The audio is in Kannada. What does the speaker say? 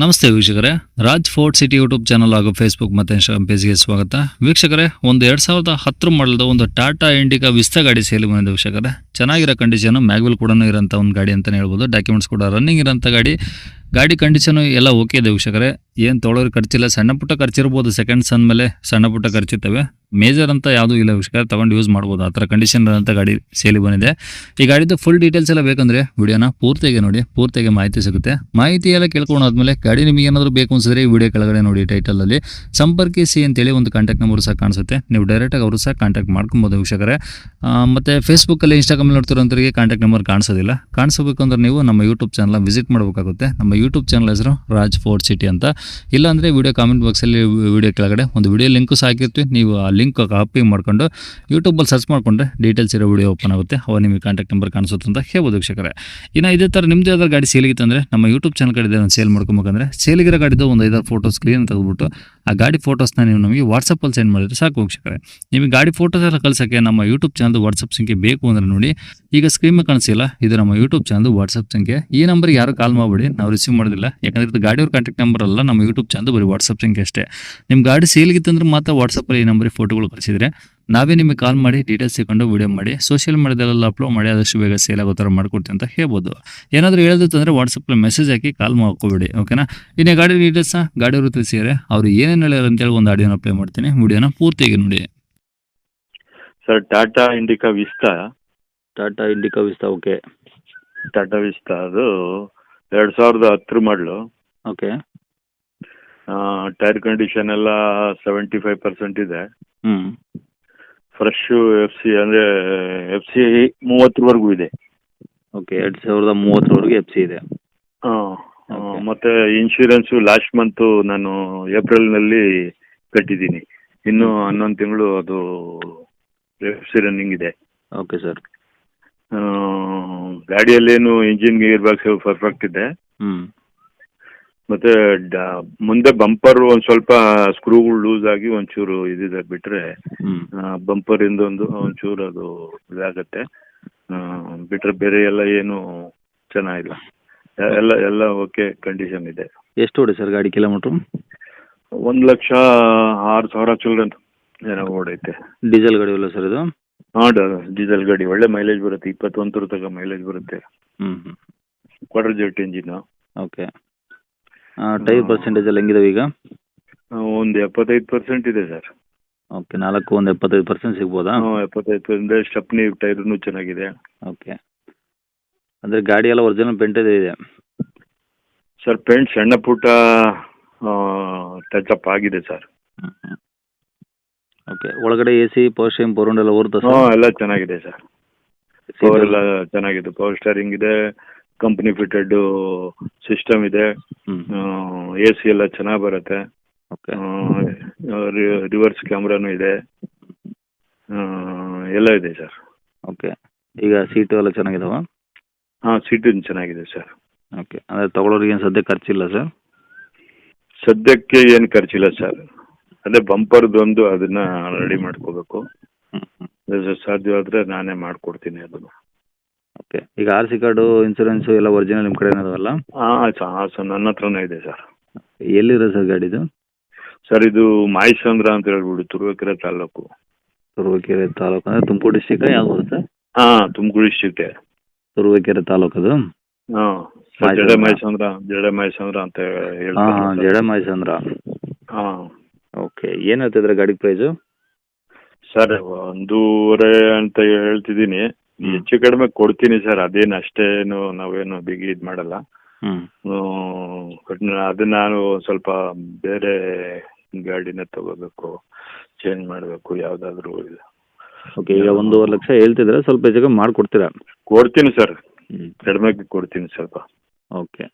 ನಮಸ್ತೆ ವೀಕ್ಷಕರೇ, Raj fort city YouTube channel ಹಾಗೂ ಫೇಸ್ಬುಕ್ ಮತ್ತು ಇನ್ಸ್ಟಾಗ್ರಾಮ್ ಪೇಜ್ಗೆ ಸ್ವಾಗತ. ವೀಕ್ಷಕರೇ, ಒಂದು 2010 ಮಾಡಲ್ದ ಒಂದು ಟಾಟಾ ಇಂಡಿಕಾ ವಿಸ್ತಾ ಗಾಡಿ ಸೇಲ್ ಬಂದಿದೆ ವೀಕ್ಷಕರೇ. ಚೆನ್ನಾಗಿರೋ ಕಂಡೀಷನು, ಮ್ಯಾಗ್ವಿಲ್ ಕೂಡ ಇರೋಂಥ ಒಂದು ಗಾಡಿ ಅಂತಲೇ ಹೇಳ್ಬೋದು. ಡಾಕ್ಯುಮೆಂಟ್ಸ್ ಕೂಡ ರನ್ನಿಂಗ್ ಇರೋಂಥ ಗಾಡಿ ಕಂಡೀಷನು ಎಲ್ಲ ಓಕೆ ಇದೆ ವೀಕ್ಷಕರೇ. ಏನು ತೊಗೊಳೋರು ಖರ್ಚಿಲ್ಲ, ಸಣ್ಣ ಪುಟ್ಟ ಖರ್ಚಿರ್ಬೋದು. ಸೆಕೆಂಡ್ಸ್ ಅಂದಮೇಲೆ ಸಣ್ಣ ಪುಟ್ಟ ಖರ್ಚಿರ್ತವೆ, ಮೇಜರ್ ಅಂತ ಯಾವುದೂ ಇಲ್ಲ ವೀಕ್ಷಕರೇ. ತೊಗೊಂಡು ಯೂಸ್ ಮಾಡ್ಬೋದು, ಆ ಥರ ಕಂಡೀಷನ್ ಇರೋಂಥ ಗಾಡಿ ಸೇಲಿ ಬಂದಿದೆ. ಈ ಗಾಡಿದು ಫುಲ್ ಡೀಟೇಲ್ಸ್ ಎಲ್ಲ ಬೇಕಂದರೆ ವಿಡಿಯೋನ ಪೂರ್ತಿಯಾಗಿ ನೋಡಿ, ಪೂರ್ತಿಯಾಗಿ ಮಾಹಿತಿ ಸಿಗುತ್ತೆ. ಮಾಹಿತಿ ಎಲ್ಲ ಕೇಳ್ಕೊಂಡಾದ್ಮೇಲೆ ಗಾಡಿ ನಿಮಗೆ ಏನಾದರೂ ಬೇಕು ಅನ್ಸಿದ್ರೆ ಈ ವಿಡಿಯೋ ಕೆಳಗಡೆ ನೋಡಿ ಟೈಟಲಲ್ಲಿ ಸಂಪರ್ಕಿಸಿ ಅಂತೇಳಿ ಒಂದು ಕಾಂಟ್ಯಾಕ್ಟ್ ನಂಬರ್ ಸಹ ಕಾಣಿಸುತ್ತೆ. ನೀವು ಡೈರೆಕ್ಟಾಗಿ ಅವರು ಸಹ ಕಾಂಟ್ಯಾಕ್ಟ್ ಮಾಡ್ಕೊಬೋದು ವೀಕ್ಷಕರೇ. ಮತ್ತು ಫೇಸ್ಬುಕ್ಕಲ್ಲಿ ಇನ್ಸ್ಟಾಗ್ರಾಮಲ್ಲಿ ನೋಡ್ತಿರೋಂಥವ್ರಿಗೆ ಕಾಂಟ್ಯಾಕ್ಟ್ ನಂಬರ್ ಕಾಣಿಸೋದಿಲ್ಲ. ಕಾಣಿಸಬೇಕು ಅಂದ್ರೆ ನೀವು ನಮ್ಮ ಯೂಟ್ಯೂಬ್ ಚಾನಲ್ ವಿಸಿಟ್ ಮಾಡಬೇಕಾಗುತ್ತೆ. ನಮ್ಮ ಯೂಟ್ಯೂಬ್ ಚಾನಲ್ ಹೆಸರು ರಾಜ್ ಫೋರ್ಟ್ ಸಿಟಿ ಅಂತ. ಇಲ್ಲಾಂದರೆ ವಿಡಿಯೋ ಕಾಮೆಂಟ್ ಬಾಕ್ಸಲ್ಲಿ ವಿಡಿಯೋ ಕೆಳಗಡೆ ಒಂದು ವಿಡಿಯೋ ಲಿಂಕು ಸಹ ಹಾಕಿರ್ತೀವಿ. ನೀವು ಆ ಲಿಂಕ್ ಕಾಪಿ ಮಾಡ್ಕೊಂಡು ಯೂಟ್ಯೂಬಲ್ಲಿ ಸರ್ಚ್ ಮಾಡಿಕೊಂಡ್ರೆ ಡೀಟೇಲ್ಸ್ ಇರೋ ವಿಡಿಯೋ ಓಪನ್ ಆಗುತ್ತೆ. ಅವಾಗ ನಿಮಗೆ ಕಾಂಟ್ಯಾಕ್ಟ್ ನಂಬರ್ ಕಾಣಿಸುತ್ತೆ ಅಂತ ಹೇಳ್ಬೋದು ವೀಕ್ಷಕರೇ. ಇನ್ನು ಇದೇ ಥರ ನಿಮ್ಮದು ಯಾವ್ದಾದ್ರು ಗಾಡಿ ಸೇಲಿಗಿತ್ತಂದರೆ ನಮ್ಮ ಯೂಟ್ಯೂಬ್ ಚಾನಲ್ ಕಡೆ ಸೇಲ್ ಮಾಡ್ಕೊಬೇಕಂದ್ರೆ ಸೇಲಿಗಿರೋ ಗಾಡಿದು ಒಂದು 5 ಫೋಟೋಸ್ ಕ್ಲೀನ್ ತೆಗೆದುಬಿಟ್ಟು ಆ ಗಾಡಿ ಫೋಟೋಸ್ನ ನೀವು ನಮಗೆ ವಾಟ್ಸಪ್ಪಲ್ಲಿ ಸೆಂಡ್ ಮಾಡಿದ್ರೆ ಸಾಕು ವೀಕ್ಷಕರೇ. ನಿಮಗೆ ಗಾಡಿ ಫೋಟೋಸ್ ಎಲ್ಲ ಕಳ್ಸೋಕ್ಕೆ ನಮ್ಮ ಯೂಟ್ಯೂಬ್ ಚಾನಲ್ದು ವಾಟ್ಸಪ್ ಸಂಖ್ಯೆ ಬೇಕು ಅಂದರೆ ನೋಡಿ, ಈಗ ಸ್ಕ್ರೀನ್ ಮೇಲೆ ಕಾಣಿಸಿಲ್ಲ, ಇದು ನಮ್ಮ ಯೂಟ್ಯೂಬ್ ಚಾನಲ್ದು ವಾಟ್ಸಪ್ ಸಂಖ್ಯೆ. ಈ ನಂಬರ್ಗೆ ಯಾರು ಕಾಲ್ ಮಾಡಬೇಡಿ, ನಾವು ರಿಸೀವ್ ಮಾಡೋದಿಲ್ಲ. ಯಾಕಂದರೆ ಇದು ಗಾಡಿಯವ್ರ ಕಾಂಟ್ಯಾಕ್ಟ್ ನಂಬರ್ ಅಲ್ಲ, ನಮ್ಮ ಯೂಟ್ಯೂಬ್ ಚಾನಲ್ ಬರೀ ವಾಟ್ಸಪ್ ಸಂಖ್ಯೆ ಅಷ್ಟೇ. ನಿಮ್ಮ ಗಾಡಿ ಸೇಲ್ಗಿತ್ತಂದ್ರೆ ಮಾತ್ರ ವಾಟ್ಸಪ್ಪಲ್ಲಿ ಈ ನಂಬರಿಗೆ ಫೋಟೋಗಳು ಕಳಿಸಿದರೆ ನಾವೇ ನಿಮಗೆ ಕಾಲ್ ಮಾಡಿ ಡೀಟೇಲ್ಸ್ ಸಿಕ್ಕೊಂಡು ವಿಡಿಯೋ ಮಾಡಿ ಸೋಷಿಯಲ್ ಮೀಡಿಯಾದಲ್ಲೆಲ್ಲ ಅಪ್ಲೋಡ್ ಮಾಡಿ ಆದಷ್ಟು ಬೇಗ ಸೇಲ್ ಆಗೋ ಥರ ಮಾಡ್ಕೊಡ್ತೀವಿ ಅಂತ ಹೇಳ್ಬೋದು. ಏನಾದರೂ ಹೇಳೋದಿತ್ತಂದರೆ ವಾಟ್ಸಪ್ಪಲ್ಲಿ ಮೆಸೇಜ್ ಹಾಕಿ ಕಾಲ್ ಮಾಡ್ಕೋಬೇಡಿ, ಓಕೆನಾ. ಇನ್ನು ಗಾಡಿ ಡೀಟೇಲ್ಸ್ನ ಗಾಡಿಯವರು ತಿಳಿಸಿದರೆ ಅವರು ಏನೇನು ಹೇಳ್ಯಾರ ಅಂತೇಳಿ ಒಂದು ಆಡಿಯೋನ ಪ್ಲೇ ಮಾಡ್ತೀನಿ, ವಿಡಿಯೋನ ಪೂರ್ತಿಯಾಗಿ ನೋಡಿ. Sir, Tata Indica Vista okay. Tata Vista ಅದು 2010 ಮಾಡಲು. ಓಕೆ. ಟೈರ್ ಕಂಡೀಷನ್ ಎಲ್ಲ 75% ಇದೆ. ಫ್ರೆಶ್ FC ಅಂದರೆ FC 30ವರೆಗೂ ಇದೆ. ಓಕೆ, 2030ವರೆಗೂ FC ಇದೆ. ಮತ್ತು ಇನ್ಶೂರೆನ್ಸು ಲಾಸ್ಟ್ ಮಂತು ನಾನು ಏಪ್ರಿಲ್ನಲ್ಲಿ ಕಟ್ಟಿದ್ದೀನಿ. ಇನ್ನೂ 11 ತಿಂಗಳು ಅದು FC ರನ್ನಿಂಗ್ ಇದೆ. Okay sir. ಗಾಡಿಯಲ್ಲೇನು ಇಂಜಿನ್ ಗೇರ್ ಬಾಕ್ಸ್ ಪರ್ಫೆಕ್ಟ್ ಇದೆ. ಮತ್ತು ಮುಂದೆ ಬಂಪರ್ ಒಂದು ಸ್ವಲ್ಪ ಸ್ಕ್ರೂಗಳು ಲೂಸ್ ಆಗಿ ಒಂಚೂರು ಇದಿದೆ, ಬಿಟ್ಟರೆ ಬಂಪರಿಂದ ಒಂಚೂರು ಅದು ಇದಾಗತ್ತೆ. ಬಿಟ್ಟರೆ ಬೇರೆ ಎಲ್ಲ ಏನು ಚೆನ್ನಾಗಿಲ್ಲ, ಎಲ್ಲ ಓಕೆ ಕಂಡೀಷನ್ ಇದೆ. ಎಷ್ಟು ಓಡಿ ಸರ್ ಗಾಡಿ ಕಿಲೋಮೀಟ್ರು? 1,06,000 ಚಿಲ್ಡ್ರನ್ ಏನೋ ಓಡೈತೆ. ಡೀಸೆಲ್ ಗಾಡಿ ಅಲ್ಲ ಸರ್ ಇದು? ಹಾಂ, ಡೀಸೆಲ್ ಗಾಡಿ. ಒಳ್ಳೆ ಮೈಲೇಜ್ ಬರುತ್ತೆ, 21 ತನಕ ಮೈಲೇಜ್ ಬರುತ್ತೆ. Quarter jet engine. Okay. Tyre percentage ಎಲ್ಲ ಹೆಂಗಿದಾವೆ ಈಗ? ಒಂದು 75% ಇದೆ ಸರ್. ಓಕೆ, ಒಂದು 75% ಸಿಗ್ಬೋದಾ? 75% ಸ್ಟೆಪ್ನಿ ಟೈರ್ನು ಚೆನ್ನಾಗಿದೆ. ಓಕೆ, ಅಂದರೆ ಗಾಡಿ ಎಲ್ಲ ಒರಿಜಿನಲ್ ಪೇಂಟ್ ಇದೆ ಸರ್? ಪೇಂಟ್ ಸಣ್ಣ ಪುಟ್ಟ ಟಚ್ ಅಪ್ ಆಗಿದೆ ಸರ್. ಓಕೆ. ಒಳಗಡೆ AC, power steering, power window ಎಲ್ಲ ಓಡ್ತಾ ಸರ್? ಎಲ್ಲ ಚೆನ್ನಾಗಿದೆ ಸರ್. ಪವರ್ ಎಲ್ಲ ಚೆನ್ನಾಗಿದೆ. ಪವರ್ ಸ್ಟೇರಿಂಗ್ ಇದೆ, ಕಂಪ್ನಿ ಫಿಟೆಡ್ ಸಿಸ್ಟಮ್ ಇದೆ. AC ಎಲ್ಲ ಚೆನ್ನಾಗಿ ಬರುತ್ತೆ. ಓಕೆ. ರಿವರ್ಸ್ ಕ್ಯಾಮ್ರಾನು ಇದೆ, ಎಲ್ಲ ಇದೆ ಸರ್. ಓಕೆ. ಈಗ ಸೀಟು ಎಲ್ಲ ಚೆನ್ನಾಗಿದಾವ? ಹಾಂ, ಸೀಟು ಚೆನ್ನಾಗಿದೆ ಸರ್. ಓಕೆ, ಅಂದರೆ ತೊಗೊಳೋರಿಗೆ ಏನು ಸದ್ಯಕ್ಕೆ ಖರ್ಚಿಲ್ಲ ಸರ್? ಸದ್ಯಕ್ಕೆ ಏನು ಖರ್ಚಿಲ್ಲ ಸರ್. ಅದೇ ಬಂಪರ್ದೊಂದು ಅದನ್ನ ರೆಡಿ ಮಾಡ್ಕೋಬೇಕು. ಸಾಧ್ಯವಾದರೆ ನಾನೇ ಮಾಡಿಕೊಡ್ತೀನಿ ಅದನ್ನು. ಓಕೆ. ಈಗ RC ಕಾರ್ಡು, ಇನ್ಸೂರೆನ್ಸು ಎಲ್ಲ ಒರಿಜಿನಲ್ ನಿಮ್ಮ ಕಡೆ ಇದಾವಲ್ಲ? ಹಾಂ ಸರ್, ನನ್ನ ಹತ್ರನೇ ಇದೆ ಸರ್. ಎಲ್ಲಿರೋ ಸರ್ ಗಾಡಿದು? ಸರ್, ಇದು ಮಾಯಸಂದ್ರ ಅಂತ ಹೇಳ್ಬಿಟ್ಟು ತುರುವೇಕೆರೆ ತಾಲೂಕು. ತುರುವೇಕೆರೆ ತಾಲೂಕು ಅಂದರೆ ತುಮಕೂರು ಡಿಸ್ಟಿಕ್ ಯಾವುದು ಸರ್? ಹಾಂ, ತುಮಕೂರು ಡಿಸ್ಟಿಕ್ಟೇ. ತುರುವೇಕೆರೆ ತಾಲೂಕದು? ಹಾಂ, ಜಡೆ ಮಾಯಸಂದ್ರ ಅಂತ ಹೇಳ್ತಾರೆ. ಹಾಂ, ಜಡೆ ಮಾಯಸಂದ್ರ. ಹಾಂ. ಓಕೆ. ಏನು ಹೇಳ್ತಿದ್ರೆ ಗಾಡಿ ಪ್ರೈಸು? ಸರ್, 1.5 ಅಂತ ಹೇಳ್ತಿದ್ದೀನಿ. ಹೆಚ್ಚು ಕಡಿಮೆ ಕೊಡ್ತೀನಿ ಸರ್. ಅದೇನು ಅಷ್ಟೇನು ನಾವೇನು ಬಿಗಿ ಇದು ಮಾಡಲ್ಲ. ಅದನ್ನ ನಾನು ಸ್ವಲ್ಪ ಬೇರೆ ಗಾಡಿನ ತಗೋಬೇಕು, ಚೇಂಜ್ ಮಾಡಬೇಕು ಯಾವುದಾದ್ರೂ. ಓಕೆ. ಈಗ 1.5 ಲಕ್ಷ ಹೇಳ್ತಿದ್ರೆ ಸ್ವಲ್ಪ ಹೆಚ್ಚು ಮಾಡಿಕೊಡ್ತೀರಾ? ಕೊಡ್ತೀನಿ ಸರ್, ಕಡಿಮೆಗೆ ಕೊಡ್ತೀನಿ ಸ್ವಲ್ಪ. ಓಕೆ.